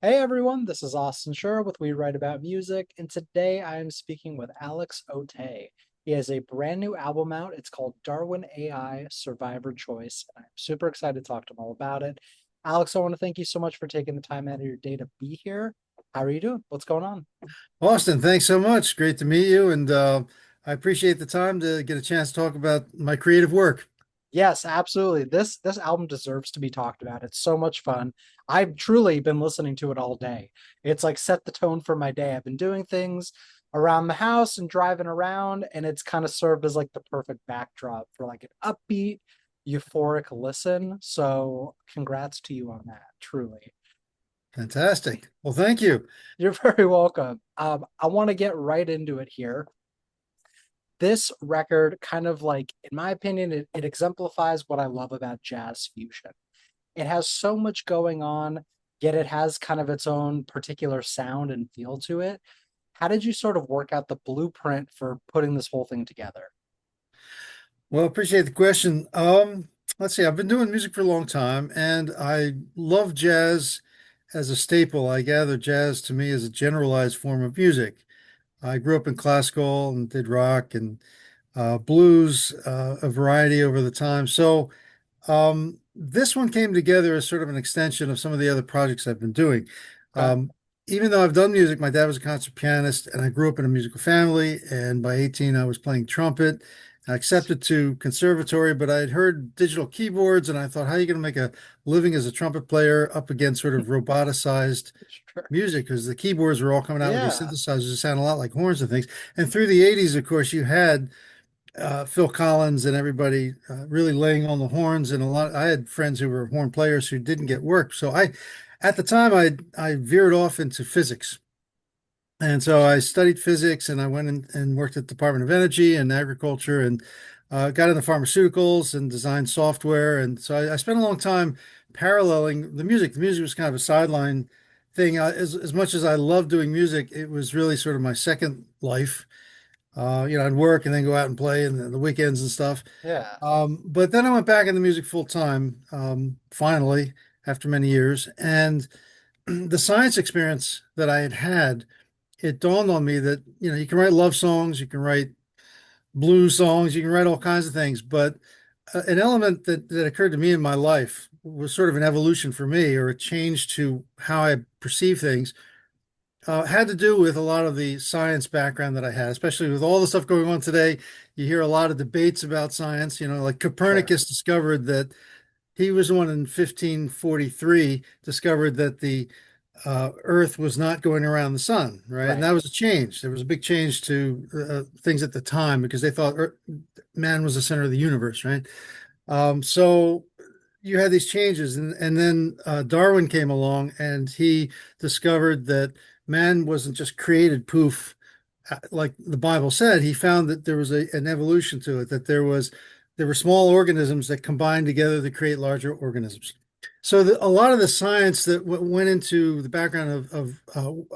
Hey everyone, this is Austin Schur with We Write About Music, and today I am speaking with Alex Otey. He has a brand new album out. It's called Darwin AI Survivor Choice, and I'm super excited to talk to him all about it. Alex, I want to thank you so much for taking the time out of your day to be here. How are you doing? What's going on? Austin, thanks so much. Great to meet you. And I appreciate the time to get a chance to talk about my creative work. Yes, absolutely. This album deserves to be talked about. It's so much fun. I've truly been listening to it all day. It's like set the tone for my day. I've been doing things around the house and driving around, and it's kind of served as like the perfect backdrop for like an upbeat, euphoric listen. So congrats to you on that, truly. Fantastic. Well, thank you. You're very welcome. I want to get right into it here. This record kind of like, in my opinion, it exemplifies what I love about jazz fusion. It has so much going on, yet it has kind of its own particular sound and feel to it. How did you sort of work out the blueprint for putting this whole thing together? Well, appreciate the question. Let's see, I've been doing music for a long time and I love jazz as a staple. I gather jazz to me is a generalized form of music. I grew up in classical and did rock and blues, a variety over the time. This one came together as sort of an extension of some of the other projects I've been doing. Okay. Um, Even though I've done music, my dad was a concert pianist and I grew up in a musical family. And by 18, I was playing trumpet. I accepted to conservatory, but I had heard digital keyboards and I thought, how are you going to make a living as a trumpet player up against sort of roboticized Sure. music? Because the keyboards were all coming out with these Yeah. synthesizers that sound a lot like horns and things. And through the 80s, of course, you had Phil Collins and everybody really laying on the horns, and a lot. I had friends who were horn players who didn't get work. At the time, I veered off into physics, and so I Interesting. studied physics, and I went and worked at the Department of Energy and Agriculture, and got into pharmaceuticals and designed software. And so I spent a long time paralleling the music. The music was kind of a sideline thing. As much as I loved doing music, it was really sort of my second life. I'd work and then go out and play and the weekends and stuff. Yeah. But then I went back into music full time, finally, after many years. And the science experience that I had had, it dawned on me that, you can write love songs, you can write blues songs, you can write all kinds of things. But an element that occurred to me in my life was sort of an evolution for me or a change to how I perceive things had to do with a lot of the science background that I had, especially with all the stuff going on today. You hear a lot of debates about science, like Sure. Copernicus discovered that he was the one in 1543 discovered that the Earth was not going around the sun, right? And Right. that was a change. There was a big change to things at the time because they thought man was the center of the universe, right? So you had these changes, and then Darwin came along, and he discovered that man wasn't just created poof, like the Bible said. He found that there was an evolution to it, that there were small organisms that combined together to create larger organisms. So a lot of the science that went into the background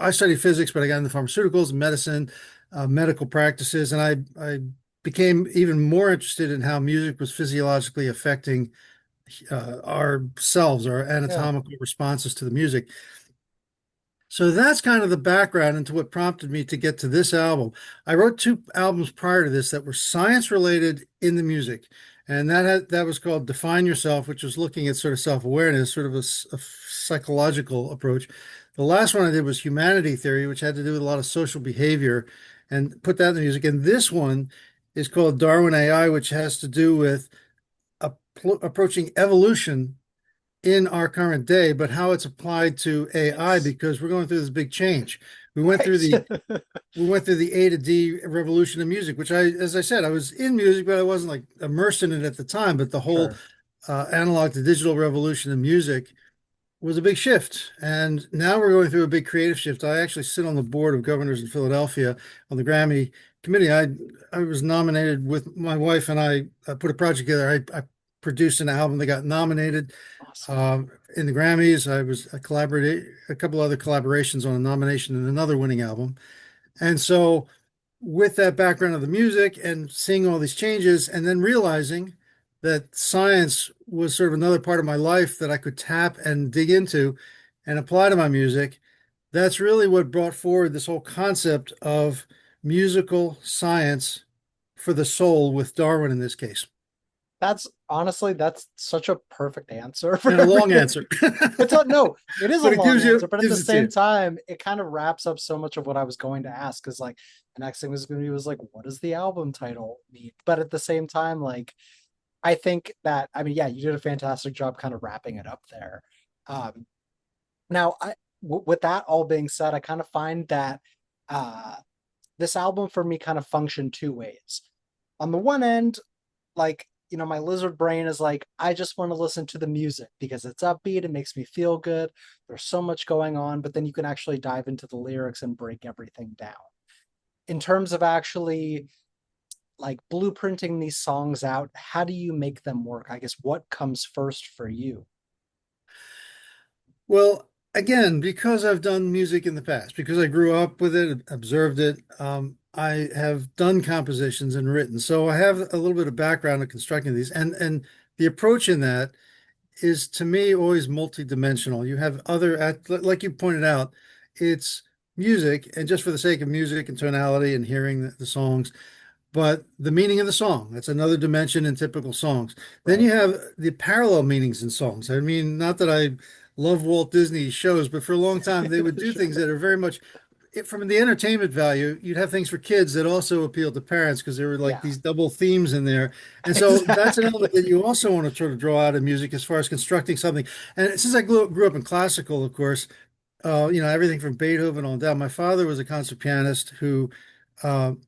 I studied physics, but I got into pharmaceuticals, medicine, medical practices, and I became even more interested in how music was physiologically affecting ourselves, our Yeah. anatomical responses to the music. So that's kind of the background into what prompted me to get to this album. I wrote two albums prior to this that were science related in the music. And that was called Define Yourself, which was looking at sort of self-awareness, sort of a psychological approach. The last one I did was Humanity Theory, which had to do with a lot of social behavior and put that in the music. And this one is called Darwin AI, which has to do with approaching evolution in our current day, but how it's applied to AI Yes. because we're going through this big change. We went through Right. the we went through the A to D revolution of music, which as I said, I was in music, but I wasn't like immersed in it at the time. But the whole Sure. analog to digital revolution of music was a big shift. And now we're going through a big creative shift. I actually sit on the board of governors in Philadelphia on the Grammy committee. I was nominated with my wife and I put a project together. I produced an album that got nominated Awesome. um, in the Grammys. I collaborated a couple other collaborations on a nomination and another winning album. And so with that background of the music and seeing all these changes and then realizing that science was sort of another part of my life that I could tap and dig into, and apply to my music, that's really what brought forward this whole concept of musical science for the soul with Darwin in this case. That's honestly, that's such a perfect answer for And a long everything. answer, It's a no, it is a but it long gives answer, you but at the gives it to same you. time, it kind of wraps up so much of what I was going to ask. Because like the next thing was going to be was like, what does the album title mean? But at the same time, like I think that I mean, yeah, you did a fantastic job kind of wrapping it up there. Um, now, with that all being said, I kind of find that uh, this album for me kind of functioned two ways. On the one end, like my lizard brain is like, I just want to listen to the music because it's upbeat, it makes me feel good, there's so much going on, but then you can actually dive into the lyrics and break everything down. In terms of actually like blueprinting these songs out, how do you make them work? I guess what comes first for you? Well, again, because I've done music in the past, because I grew up with it, observed it, I have done compositions and written. So I have a little bit of background in constructing these. And the approach in that is to me always multidimensional. You have like you pointed out, it's music, and just for the sake of music and tonality and hearing the songs, but the meaning of the song, that's another dimension in typical songs. Then Right. you have the parallel meanings in songs. I mean, not that I love Walt Disney shows, but for a long time they would do things Sure. that are very much from the entertainment value. You'd have things for kids that also appeal to parents because there were like Yeah. these double themes in there. And so that's an element that Exactly. you also want to sort of draw out of music as far as constructing something. And since I grew up in classical, of course, everything from Beethoven on down. My father was a concert pianist who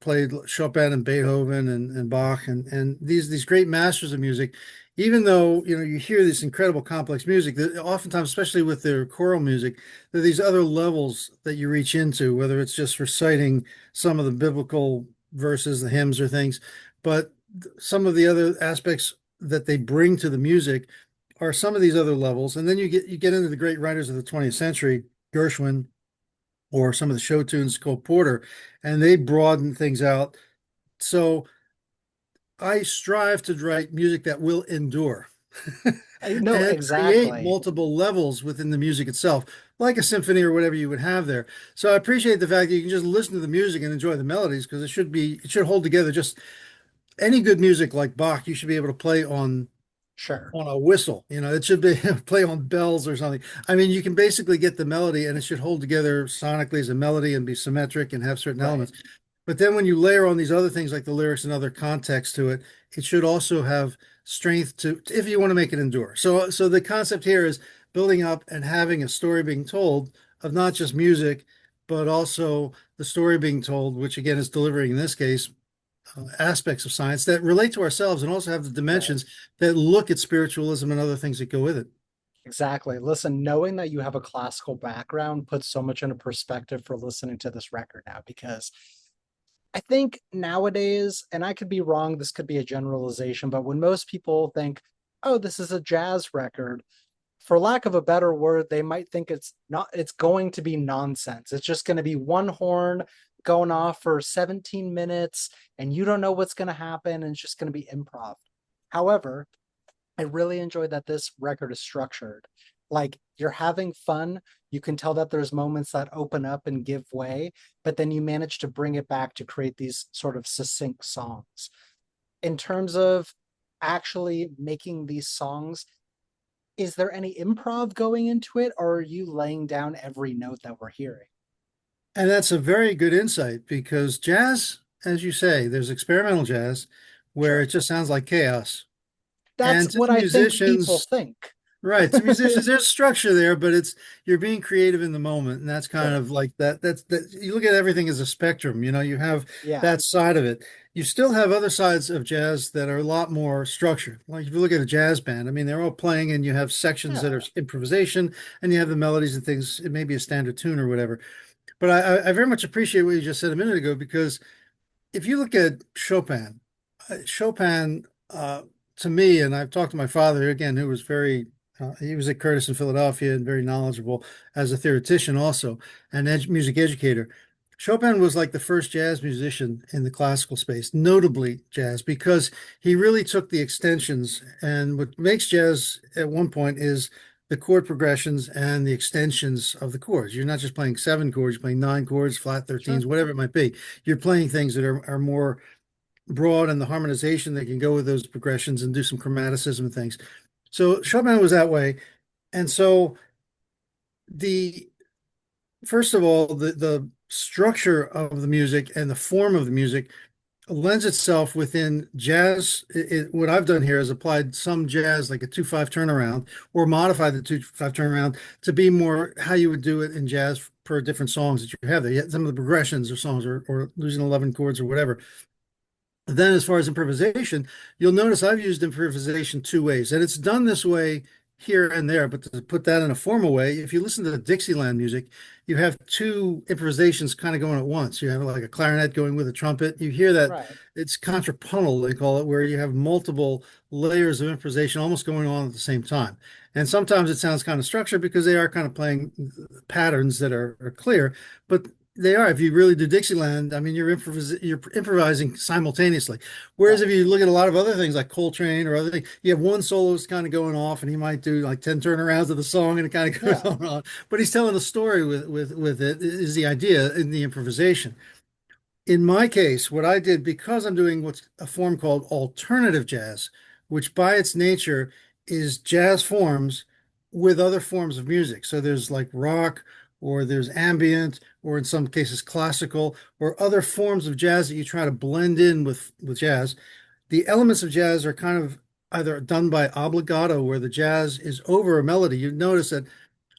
played Chopin and Beethoven and Bach and these great masters of music. Even though you hear this incredible complex music, that oftentimes, especially with their choral music, there are these other levels that you reach into, whether it's just reciting some of the biblical verses, the hymns or things, but some of the other aspects that they bring to the music are some of these other levels. And then you get into the great writers of the 20th century, Gershwin, or some of the show tunes, Cole Porter, and they broaden things out. So I strive to write music that will endure No, and create exactly. multiple levels within the music itself, like a symphony or whatever you would have there. So I appreciate the fact that you can just listen to the music and enjoy the melodies because it should hold together. Just any good music like Bach, you should be able to play Sure. on a whistle. It should be play on bells or something. I mean, you can basically get the melody and it should hold together sonically as a melody and be symmetric and have certain Right. elements. But then when you layer on these other things like the lyrics and other context to it, it should also have strength to if you want to make it endure. So the concept here is building up and having a story being told of not just music, but also the story being told, which again is delivering in this case aspects of science that relate to ourselves and also have the Right. dimensions that look at spiritualism and other things that go with it. Exactly. Listen, knowing that you have a classical background puts so much into perspective for listening to this record now because I think nowadays, and I could be wrong, this could be a generalization, but when most people think, oh, this is a jazz record, for lack of a better word, they might think it's going to be nonsense. It's just going to be one horn going off for 17 minutes and you don't know what's going to happen and it's just going to be improv. However, I really enjoy that this record is structured. Like you're having fun. You can tell that there's moments that open up and give way, but then you manage to bring it back to create these sort of succinct songs. In terms of actually making these songs, is there any improv going into it, or are you laying down every note that we're hearing? And that's a very good insight because jazz, as you say, there's experimental jazz where Sure. it just sounds like chaos. That's And to what the I think people musicians, think. right, to musicians, there's structure there, but it's you're being creative in the moment, and that's kind Sure. of like that. That you look at everything as a spectrum. You have Yeah. that side of it. You still have other sides of jazz that are a lot more structured. Like if you look at a jazz band, I mean, they're all playing, and you have sections that are Yeah. improvisation, and you have the melodies and things. It may be a standard tune or whatever. But I very much appreciate what you just said a minute ago because if you look at Chopin, Chopin, to me, and I've talked to my father again, who was he was at Curtis in Philadelphia and very knowledgeable as a theoretician also, and music educator. Chopin was like the first jazz musician in the classical space, notably jazz, because he really took the extensions. And what makes jazz at one point is the chord progressions and the extensions of the chords. You're not just playing seven chords, you're playing nine chords, flat Sure. 13s, whatever it might be. You're playing things that are more broad, and the harmonization that can go with those progressions and do some chromaticism and things. So Chopin was that way. And so the first of all, the structure of the music and the form of the music lends itself within jazz. What I've done here is applied some jazz, like a 2/5 turnaround, or modified the 2/5 turnaround to be more how you would do it in jazz per different songs that you have there. Some of the progressions or songs, or losing 11 chords or whatever. Then, as far as improvisation, you'll notice I've used improvisation two ways, and it's done this way here and there. But to put that in a formal way, if you listen to the Dixieland music, you have two improvisations kind of going at once. You have like a clarinet going with a trumpet. You hear that Right. it's contrapuntal, they call it, where you have multiple layers of improvisation almost going on at the same time. And sometimes it sounds kind of structured because they are kind of playing patterns that are clear, but they are. If you really do Dixieland, I mean, you're improvising simultaneously. Whereas if Right. you look at a lot of other things like Coltrane or other things, you have one soloist kind of going off, and he might do like 10 turnarounds of the song, and it kind of goes Yeah. on and on. But he's telling a story with it is the idea in the improvisation. In my case, what I did, because I'm doing what's a form called alternative jazz, which by its nature is jazz forms with other forms of music. So there's like rock, or there's ambient, or in some cases classical, or other forms of jazz that you try to blend in with jazz. The elements of jazz are kind of either done by obligato, where the jazz is over a melody. You notice that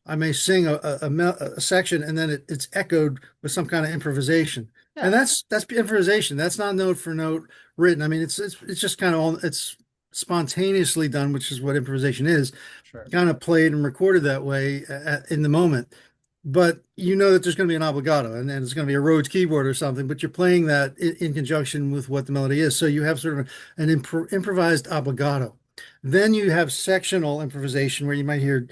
I may sing a section, and then it's echoed with some kind of improvisation. And Yeah. that's improvisation. That's not note for note written. I mean, it's just kind of all, it's spontaneously done, which is what improvisation is, Sure. kind of played and recorded that way in the moment. But you know that there's going to be an obligato, and it's going to be a Rhodes keyboard or something, but you're playing that in conjunction with what the melody is. So you have sort of an improvised obligato. Then you have sectional improvisation, where you might hear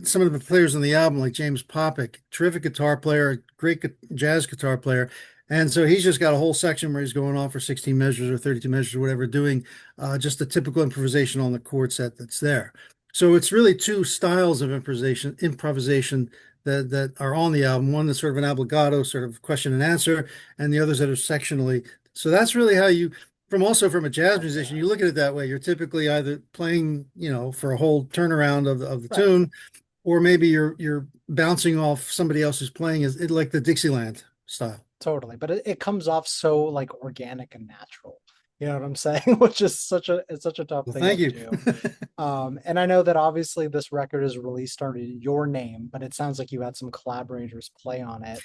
some of the players on the album, like James Popick, terrific guitar player, great jazz guitar player. And so he's just got a whole section where he's going off for 16 measures or 32 measures or whatever, doing just the typical improvisation on the chord set that's there. So it's really two styles of improvisation that are on the album. One that's sort of an obligato, sort of question and answer, and the others that are sectionally. So that's really how you, from a jazz musician, Okay. you look at it that way. You're typically either playing, for a whole turnaround of the Right. tune, or maybe you're bouncing off somebody else who's playing like the Dixieland style. Totally. But it comes off so like organic and natural. You know what I'm saying? Which is such a tough Well, thing thank to you. do. And I know that obviously this record is released under your name, but it sounds like you had some collaborators play on it.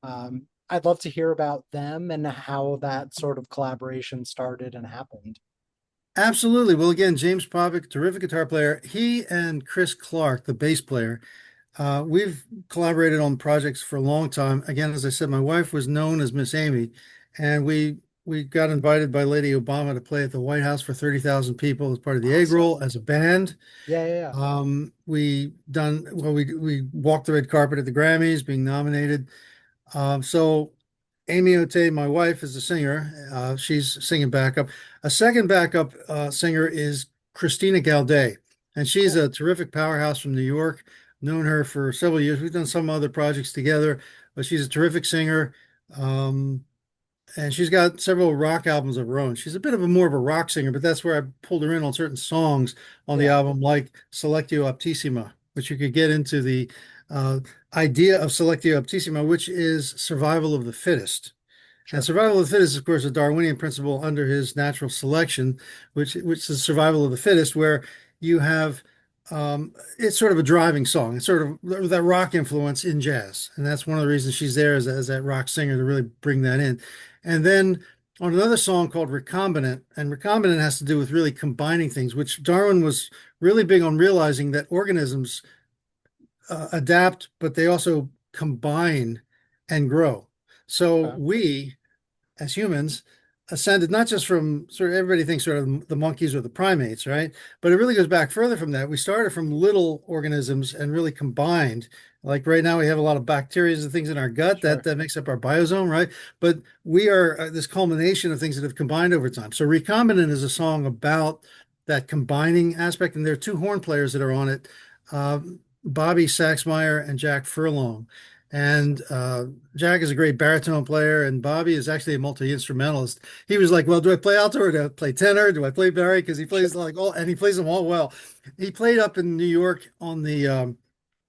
I'd love to hear about them and how that sort of collaboration started and happened. Absolutely. Well, again, James Popick, terrific guitar player. He and Chris Clark, the bass player, we've collaborated on projects for a long time. Again, as I said, my wife was known as Miss Amy, and we got invited by Lady Obama to play at the White House for 30,000 people as part of the egg Awesome. roll as a band. Yeah, yeah, yeah. We walked the red carpet at the Grammys, being nominated. So Amy Otey, my wife, is a singer. She's singing backup. A second backup singer is Christina Galday, and she's Cool. a terrific powerhouse from New York. Known her for several years. We've done some other projects together, but she's a terrific singer. Um, and she's got several rock albums of her own. She's a bit of a more of a rock singer, but that's where I pulled her in on certain songs on the Yeah, album, like Selectio Optissima, which you could get into the uh, idea of Selectio Optissima, which is survival of the fittest. And sure. survival of the fittest, of course, a Darwinian principle under his natural selection, which is survival of the fittest, where you have it's sort of a driving song. It's sort of that rock influence in jazz, and that's one of the reasons she's there as that rock singer to really bring that in. And then on another song called Recombinant, and Recombinant has to do with really combining things, which Darwin was really big on realizing that organisms adapt, but they also combine and grow. So Okay. we as humans ascended not just from sort of everybody thinks sort of the monkeys or the primates, right? But it really goes back further from that. We started from little organisms and really combined. Like right now, we have a lot of bacteria and things in our gut that Sure. that makes up our biosome, right? But we are this culmination of things that have combined over time. So Recombinant is a song about that combining aspect, and there are two horn players that are on it. uh, Bobby Saxmeyer and Jack Furlong. And Jack is a great baritone player, and Bobby is actually a multi-instrumentalist. He was like, "Well, do I play alto or do I play tenor? Do I play bari?" Because he Sure. plays like all, and he plays them all well. He played up in New York on the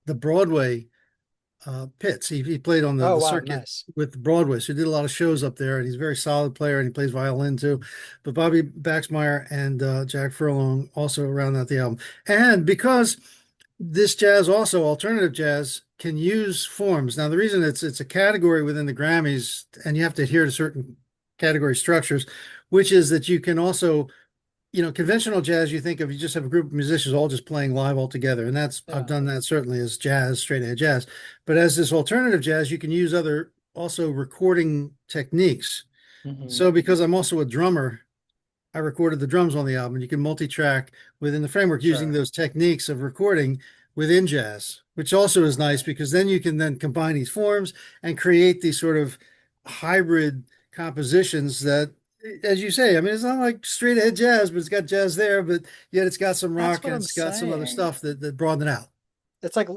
Broadway pits. He played on Oh the wow, circuit nice. with Broadway, so he did a lot of shows up there, and he's a very solid player, and he plays violin too. But Bobby Baxmeyer and Jack Furlong also round out the album. And because this jazz also, alternative jazz, can use forms. Now, the reason it's a category within the Grammys, and you have to adhere to certain category structures, which is that you can also conventional jazz, you think of, you just have a group of musicians all just playing live all together. And I've Yeah. done that certainly as jazz, straight ahead jazz. But as this alternative jazz, you can use other also recording techniques. Hmm. So because I'm also a drummer, I recorded the drums on the album. You can multi-track within the framework using Sure. those techniques of recording within jazz, which also is nice Right. because then you can then combine these forms and create these sort of hybrid compositions that, as you say, I mean, it's not like straight ahead jazz, but it's got jazz there, but yet it's got some That's rock what and I'm it's got some other saying. stuff that broaden it out. It's like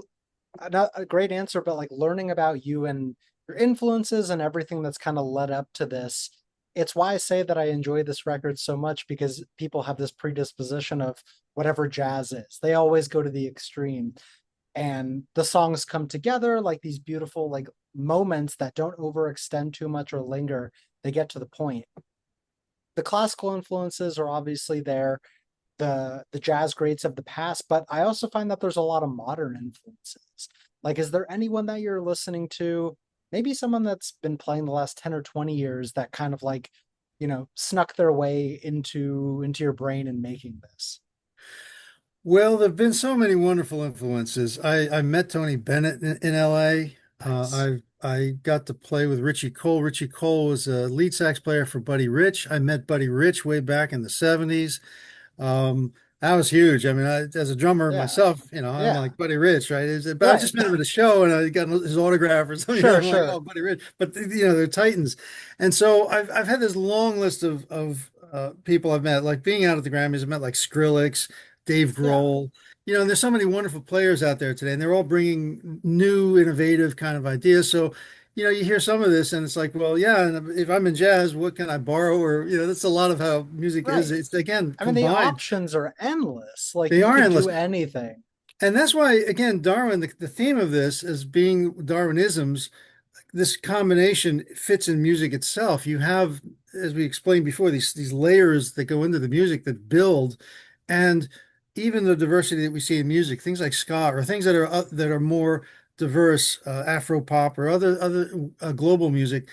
not a great answer, but like learning about you and your influences and everything that's kind of led up to this. It's why I say that I enjoy this record so much because people have this predisposition of whatever jazz is. They always go to the extreme, and the songs come together like these beautiful like moments that don't overextend too much or linger. They get to the point. The classical influences are obviously there, the jazz greats of the past, but I also find that there's a lot of modern influences. Like, is there anyone that you're listening to? Maybe someone that's been playing the last 10 or 20 years that kind of like, snuck their way into your brain and making this. Well, there've been so many wonderful influences. I met Tony Bennett in LA. Nice. I got to play with Richie Cole. Richie Cole was a lead sax player for Buddy Rich. I met Buddy Rich way back in the 70s. That was huge. I mean, as a drummer Yeah. myself, I'm Yeah. like Buddy Rich, right? But I Right. just met him at a show and I got his autograph or something. Sure, I'm like, oh, sure. Buddy Rich. But they're Titans, and so I've had this long list of people I've met. Like being out at the Grammys, I've met like Skrillex, Dave Yeah. Grohl. And there's so many wonderful players out there today, and they're all bringing new, innovative kind of ideas. So you hear some of this and it's like, well, yeah, and if I'm in jazz, what can I borrow? Or, that's a lot of how music is. Right. It's again I mean, the combined. options are endless. Like They you are could endless. do anything. And that's why, again, Darwin, the theme of this as being Darwinisms, this combination fits in music itself. You have, as we explained before, these layers that go into the music that build, and even the diversity that we see in music, things like ska or things that are more diverse, Afro pop or other global music.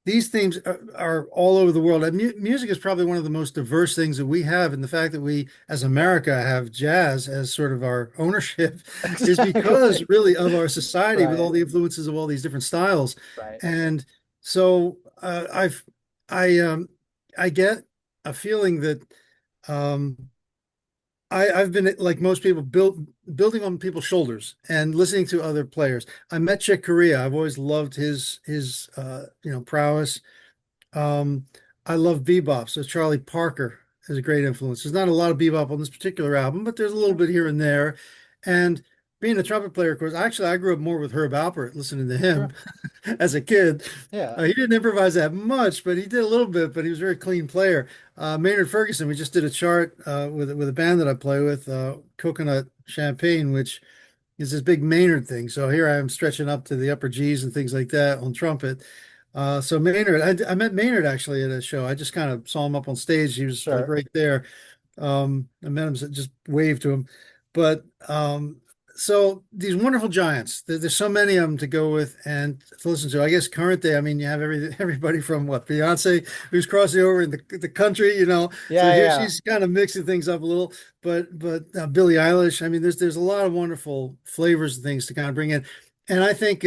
These themes are all over the world. And music is probably one of the most diverse things that we have. And the fact that we, as Yeah. America, have jazz as sort of our ownership is because Exactly. really of our society with Right. all the influences of all these different styles. Right. And so I I get a feeling that um, I've been like most people building on people's shoulders and listening to other players. I met Chick Corea. I've always loved his prowess. um, I love bebop, so Charlie Parker is a great influence. There's not a lot of bebop on this particular album, but there's a little Sure. bit here and there. And being a trumpet player, of course, actually, I grew up more with Herb Alpert, listening to him Sure. as a kid. Yeah. He didn't improvise that much, but he did a little bit. But he was a very clean player. Maynard Ferguson, we just did a chart with a band that I play with, Coconut Champagne, which is this big Maynard thing. So here I am stretching up to the upper G's and things like that on trumpet. So Maynard, I met Maynard actually at a show. I just kind of saw him up on stage. He was like Sure. right there. I met him, just waved to him. But so these wonderful giants, there's so many of them to go with and to listen to. I guess current day, I mean, you have everybody from what Beyonce, who's crossing over in the country. So Yeah, here yeah. she's kind of mixing things up a little. But Billie Eilish, I mean, there's a lot of wonderful flavors and things to kind of bring in. And I think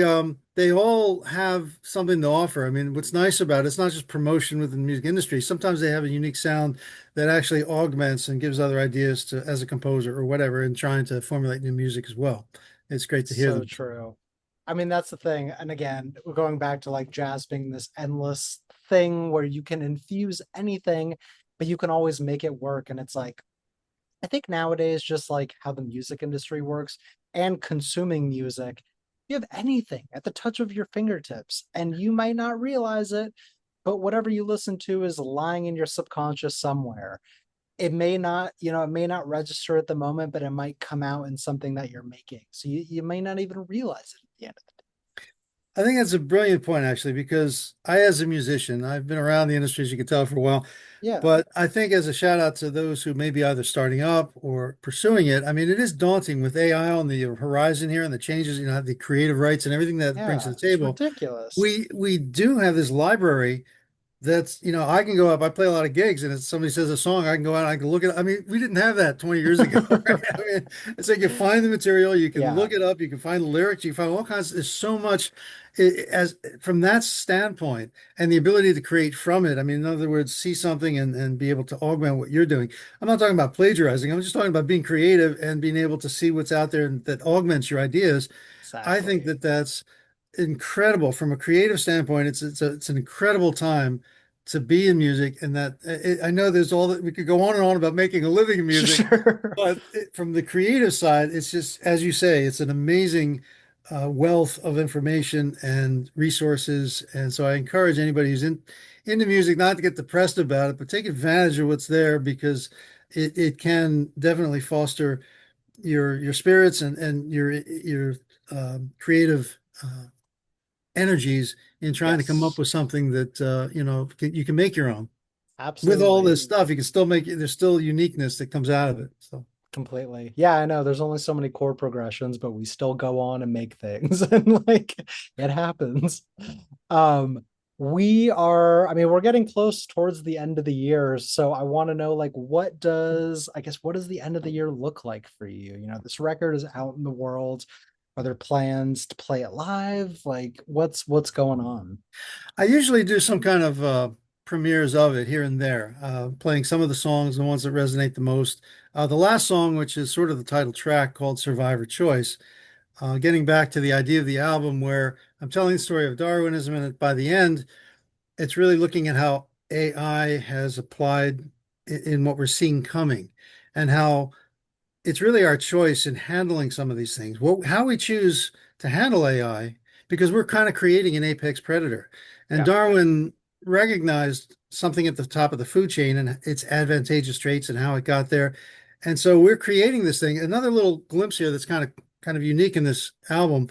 they all have something to offer. I mean, what's nice about it's not just promotion within the music industry. Sometimes they have a unique sound that actually augments and gives other ideas to as a composer or whatever, and trying to formulate new music as well. It's great to hear So them. true. I mean, that's the thing. And again, we're going back to like jazz being this endless thing where you can infuse anything, but you can always make it work. And it's like I think nowadays, just like how the music industry works and consuming music, you have anything at the touch of your fingertips, and you might not realize it, but whatever you listen to is lying in your subconscious somewhere. It may not, it may not register at the moment, but it might come out in something that you're making. So you may not even realize it at the end of the I think that's a brilliant point, actually, because I, as a musician, I've been around the industry, as you can tell, for a while. day. Yeah, But I think as a shout out to those who may be either starting up or pursuing it, I mean, it is daunting with AI on the horizon here and the changes, the creative rights and everything that it brings to yeah, the it's table. ridiculous. We do have this library that's, I can go up, I play a lot of gigs, and if somebody says a song, I can go out, I can look at it. I mean, we didn't have that 20 years ago, right? I mean, it's like you find the material, you can Yeah, look it up, you can find the lyrics, you can find all kinds. There's so much as from that standpoint, and the ability to create from it. I mean, in other words, see something and be able to augment what you're doing. I'm not talking about plagiarizing. I'm just talking about being creative and being able to see what's out there and that augments your ideas. I think exactly. that that's incredible from a creative standpoint. It's an incredible time to be in music, and that I know there's all that we could go on and on about making a living in music, Sure. but from the creative side, it's just as you say, it's an amazing wealth of information and resources. And so I encourage anybody who's into music not to get depressed about it, but take advantage of what's there because it can definitely foster your spirits and your creative energies in trying to come up Yes, with something that you can make your own. With all absolutely. this stuff, you can still make it. There's still uniqueness that comes out of it. So Completely. Yeah, I know there's only so many chord progressions, but we still go on and make things and like it happens. Um I mean, we're getting close towards the end of the year, so I want to know like what does the end of the year look like for you? This record is out in the world. Are there plans to play it live? Like what's going on? I usually do some kind of premieres of it here and there, playing some of the songs, the ones that resonate the most. The last song, which is sort of the title track called Survivor Choice, getting back to the idea of the album where I'm telling the story of Darwinism, and by the end, it's really looking at how AI has applied in what we're seeing coming and how it's really our choice in handling some of these things. How we choose to handle AI, because we're kind of creating an apex predator. And Yeah, Darwin recognized something at the top of the food chain and its advantageous traits and how it got there. And so we're creating this thing. Another little glimpse here that's kind of unique in this album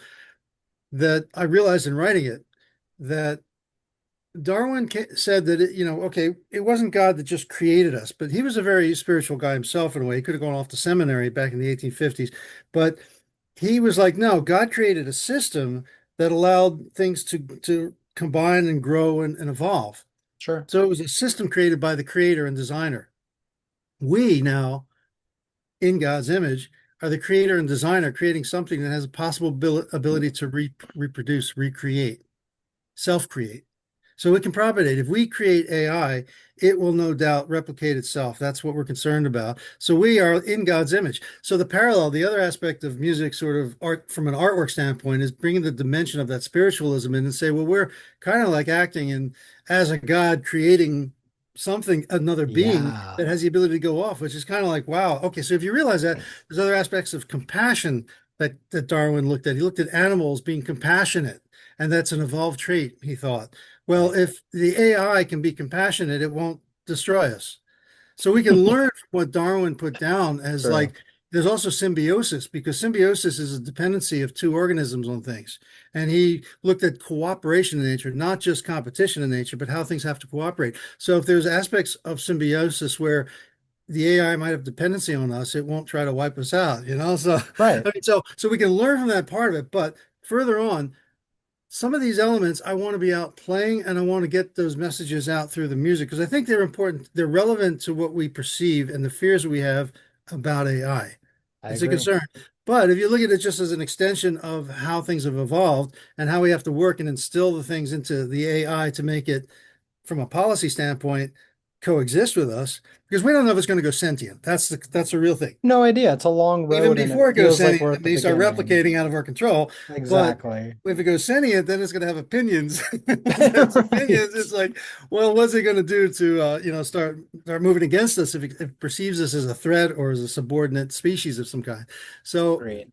that I realized in writing it that Darwin said that okay, it wasn't God that just created us, but he was a very spiritual guy himself in a way. He could have gone off to seminary back in the 1850s, but he was like, no, God created a system that allowed things to combine and grow and evolve. sure. So it was a system created by the creator and designer. We now, in God's image, are the creator and designer creating something that has a possible ability to reproduce, recreate, self-create. So it can propagate. If we create AI, it will no doubt replicate itself. That's what we're concerned about. So we are in God's image. So the parallel, the other aspect of music, sort of art from an artwork standpoint, is bringing the dimension of that spiritualism in and say, well, we're kind of like acting and as a God creating something, another being Yeah, that has the ability to go off, which is kind of like, wow. Okay, so if you realize that, there's other aspects of compassion that Darwin looked at. He looked at animals being compassionate, and that's an evolved trait, he thought. Well, right. if the AI can be compassionate, it won't destroy us. So we can learn from what Darwin put down as True. like there's also symbiosis because symbiosis is a dependency of two organisms on things. And he looked at cooperation in nature, not just competition in nature, but how things have to cooperate. So if there's aspects of symbiosis where the AI might have dependency on us, it won't try to wipe us out. So Right. I mean, so we can learn from that part of it, but further on, some of these elements I want to be out playing and I want to get those messages out through the music because I think they're important. They're relevant to what we perceive and the fears we have about AI. I It's a agree. concern. But if you look at it just as an extension of how things have evolved and how we have to work and instill the things into the AI to make it from a policy standpoint, coexist with us because we don't know if it's going to go sentient. That's a real thing. No idea. It's a long Even road and it before it goes feels like sentient, we're it at the may start beginning. replicating out of our control. But Exactly. if it goes sentient, then it's going to have opinions. When it's opinions, Right. it's like, well, what's it going to do to start moving against us if it perceives us as a threat or as a subordinate species of some kind? So Great.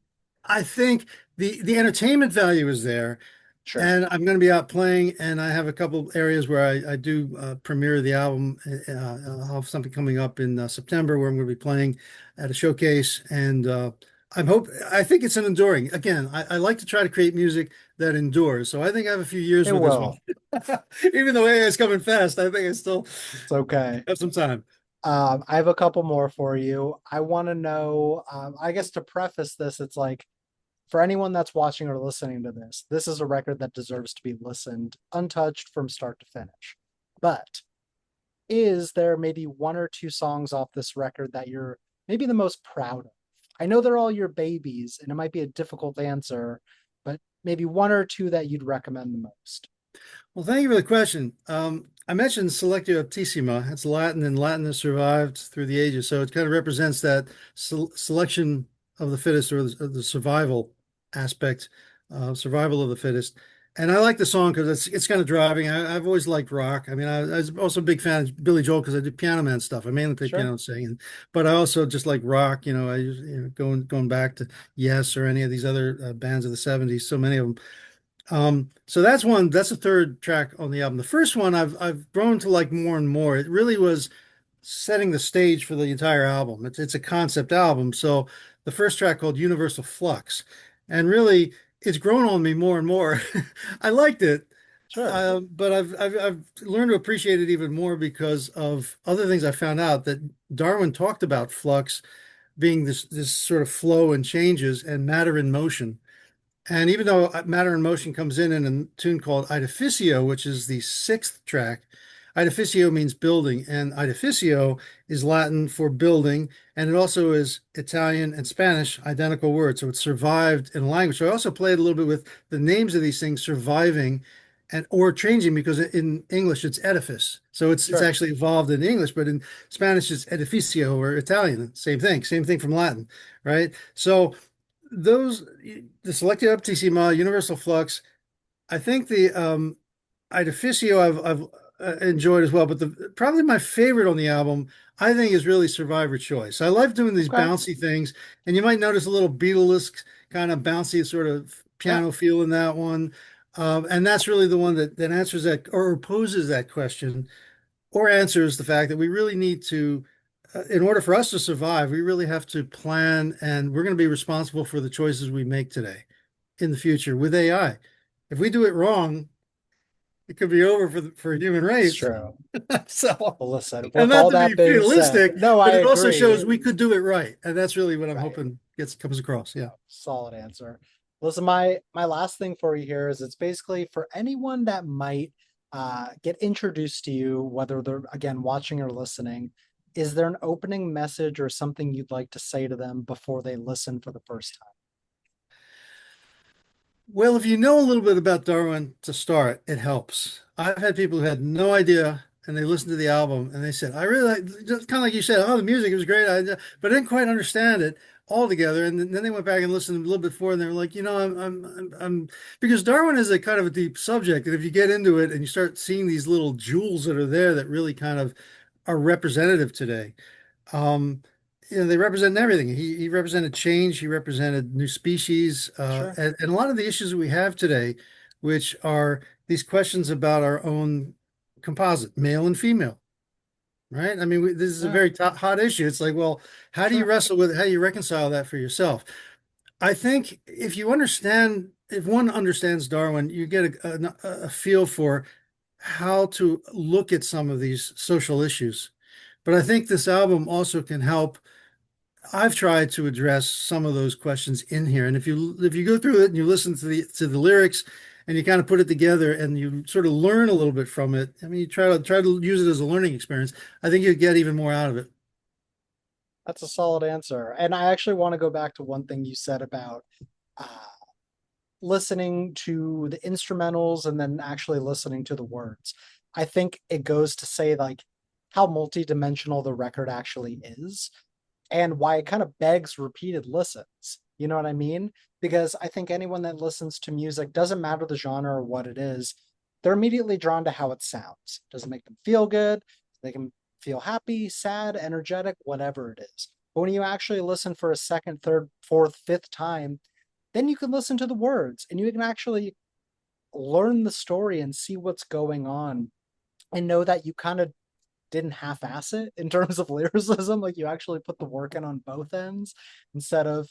I think the entertainment value is there, Sure. and I'm going to be out playing, and I have a couple areas where I do premiere the album. I'll have something coming up in September where I'm going to be playing at a showcase, and I think it's an enduring. Again, I like to try to create music that endures, so I think I have a few years It with this one. will. Even though AI is coming fast, I think I still It's okay. have some time. I have a couple more for you. I want to know, I guess to preface this, it's like for anyone that's watching or listening to this, this is a record that deserves to be listened untouched from start to finish. But is there maybe one or two songs off this record that you're maybe the most proud of? I know they're all your babies, and it might be a difficult answer, but maybe one or two that you'd recommend the most. Well, thank you for the question. I mentioned selectio aptissima. It's Latin, and Latin has survived through the ages. So it kind of represents that selection of the fittest, or the survival aspect, survival of the fittest. And I like the song because it's kind of driving. I've always liked rock. I mean, I was also a big fan of Billy Joel because I did Piano Man stuff. I mainly play Sure, piano and sing, but I also just like rock. Going back to Yes or any of these other bands of the '70s. So many of them. So that's one, that's the third track on the album. The first one I've grown to like more and more. It really was setting the stage for the entire album. It's a concept album. So the first track called Universal Flux, and really it's grown on me more and more. I liked it, sure, but I've learned to appreciate it even more because of other things I found out that Darwin talked about flux being this sort of flow and changes and matter in motion. And even though Matter in Motion comes in a tune called Edificio, which is the sixth track, Edificio means building, and Edificio is Latin for building, and it also is Italian and Spanish identical words. So it survived in language. So I also played a little bit with the names of these things surviving and or changing because in English it's edifice. So it's sure. actually evolved in English, but in Spanish it's edificio or Italian. Same thing from Latin, right? So those the Selectio Aptissima, Universal Flux. I think the Artificio I've enjoyed as well, but the probably my favorite on the album I think is really Survivor Choice. I love doing these Okay. bouncy things, and you might notice a little Beatlesque kind of bouncy sort of Yeah, piano feel in that one. And that's really the one that answers that or poses that question or answers the fact that we really need to, in order for us to survive, we really have to plan, and we're going to be responsible for the choices we make today in the future with AI. If we do it wrong, it could be over for the human it's race. true. So, Well, listen, and with not all to be that being said, fatalistic, no, I but it also agree. shows we could do it right, and that's really what I'm Right. hoping gets comes across. Yeah. Solid answer. Listen, my last thing for you here is it's basically for anyone that might get introduced to you, whether they're again watching or listening. Is there an opening message or something you'd like to say to them before they listen for the first time? Well, if you know a little bit about Darwin to start, it helps. I've had people who had no idea and they listened to the album and they said, I really like, just kind of like you said, oh, the music was great, but I didn't quite understand it altogether. And then they went back and listened a little bit more and they were like, because Darwin is a kind of a deep subject. And if you get into it and you start seeing these little jewels that are there that really kind of are representative today, um, they represent everything. He represented change. He represented new species, Sure, and a lot of the issues that we have today, which are these questions about our own composite, male and female, right? I mean, this is a yeah, very hot issue. It's like, well, how do you sure, wrestle with it? How do you reconcile that for yourself? I think if one understands Darwin, you get a feel for how to look at some of these social issues. But I think this album also can help. I've tried to address some of those questions in here, and if you go through it and you listen to the lyrics and you kind of put it together and you sort of learn a little bit from it, I mean, you try to use it as a learning experience. I think you get even more out of it. that's a solid answer. And I actually want to go back to one thing you said about uh, listening to the instrumentals and then actually listening to the words. I think it goes to say like how multidimensional the record actually is and why it kind of begs repeated listens. You know what I mean? Because I think anyone that listens to music, doesn't matter the genre or what it is, they're immediately drawn to how it sounds. Does it make them feel good? They can feel happy, sad, energetic, whatever it is. But when you actually listen for a second, third, fourth, fifth time, then you can listen to the words and you can actually learn the story and see what's going on and know that you kind of didn't half-ass it in terms of lyricism. Like you actually put the work in on both ends instead of,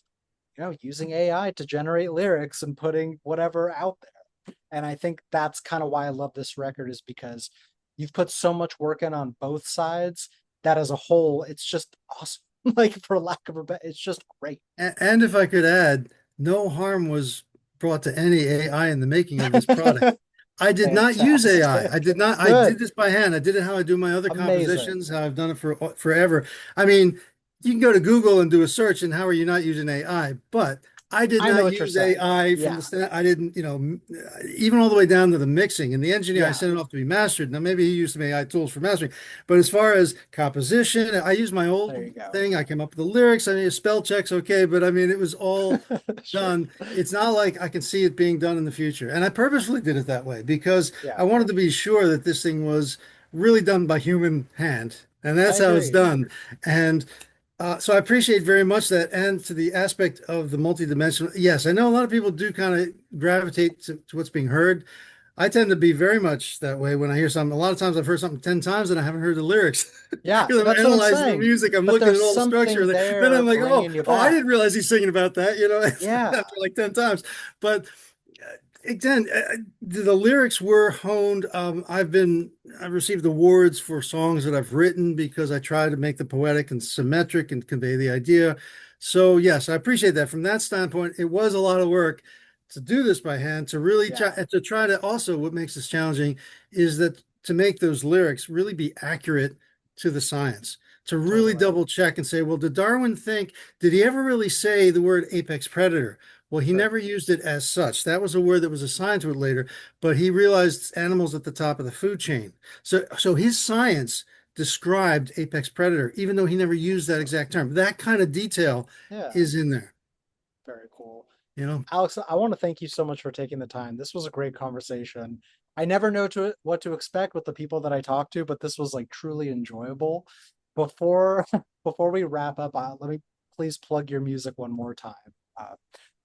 using AI to generate lyrics and putting whatever out there. And I think that's kind of why I love this record, is because you've put so much work in on both sides that as a whole, it's just awesome. Like for lack of a better, it's just great. And if I could add, no harm was brought to any AI in the making of this product. I did not use AI. I Fantastic. did not. I did Good. this by hand. I did it how I do my other Amazing. compositions, how I've done it for forever. I mean, you can go to Google and do a search, and how are you not using AI? But I did I know not what you're use saying. AI from Yeah. the stand. I didn't, even all the way down to the mixing and the engineer. I Yeah. sent it off to be mastered. Now maybe he used some AI tools for mastering, but as far as composition, I used my There old you go. thing. I came up with the lyrics. I mean, spell checks, okay, but I mean, it was all Sure. done. It's not like I can see it being done in the future. And I purposely did it that way because I Yeah. wanted to be sure that this thing was really done by human hand. And I that's how it's agree. done. And so I appreciate very much that. And to the aspect of the multidimensional, yes, I know a lot of people do kind of gravitate to what's being heard. I tend to be very much that way when I hear something. A lot of times I've heard something 10 times and I haven't heard the lyrics Yeah, because I'm that's what I'm analyzing the saying. music. I'm But looking there's at all the structure. something Then there I'm like, bringing you I back. didn't realize he's singing about that, Yeah. after like 10 times. But again, the lyrics were honed. I've received awards for songs that I've written because I try to make the poetic and symmetric and convey the idea. So yes, I appreciate that. From that standpoint, it was a lot of work to do this by hand, to really Yeah. try to also, what makes this challenging is that to make those lyrics really be accurate to the science, to really Totally. double check and say, well, did he ever really say the word apex predator? Well, he Sure. never used it as such. That was a word that was assigned to it later, but he realized animals at the top of the food chain. So his science described apex predator, even though he never used that exact term. That kind of detail Yeah. is in there, Very cool. you know. Alex, I want to thank you so much for taking the time. This was a great conversation. I never know what to expect with the people that I talk to, but this was like truly enjoyable. Before before we wrap up, let me please plug your music one more time. Uh,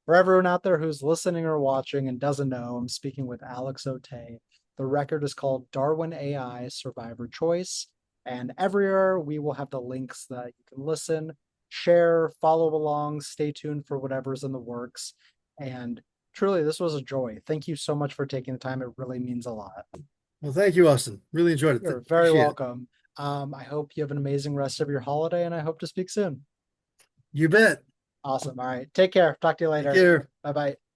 for everyone out there who's listening or watching and doesn't know, I'm speaking with Alex Otey. The record is called Darwin AI Survivor Choice. And everywhere we will have the links that you can listen, share, follow along, stay tuned for whatever's in the works. And truly, this was a joy. Thank you so much for taking the time. It really means a lot. Well, thank you, Austin. Really enjoyed it. You're very Appreciate it. welcome. I hope you have an amazing rest of your holiday, and I hope to speak soon. You bet. Awesome. All right. Take care. Talk to you Take later. care. Bye bye.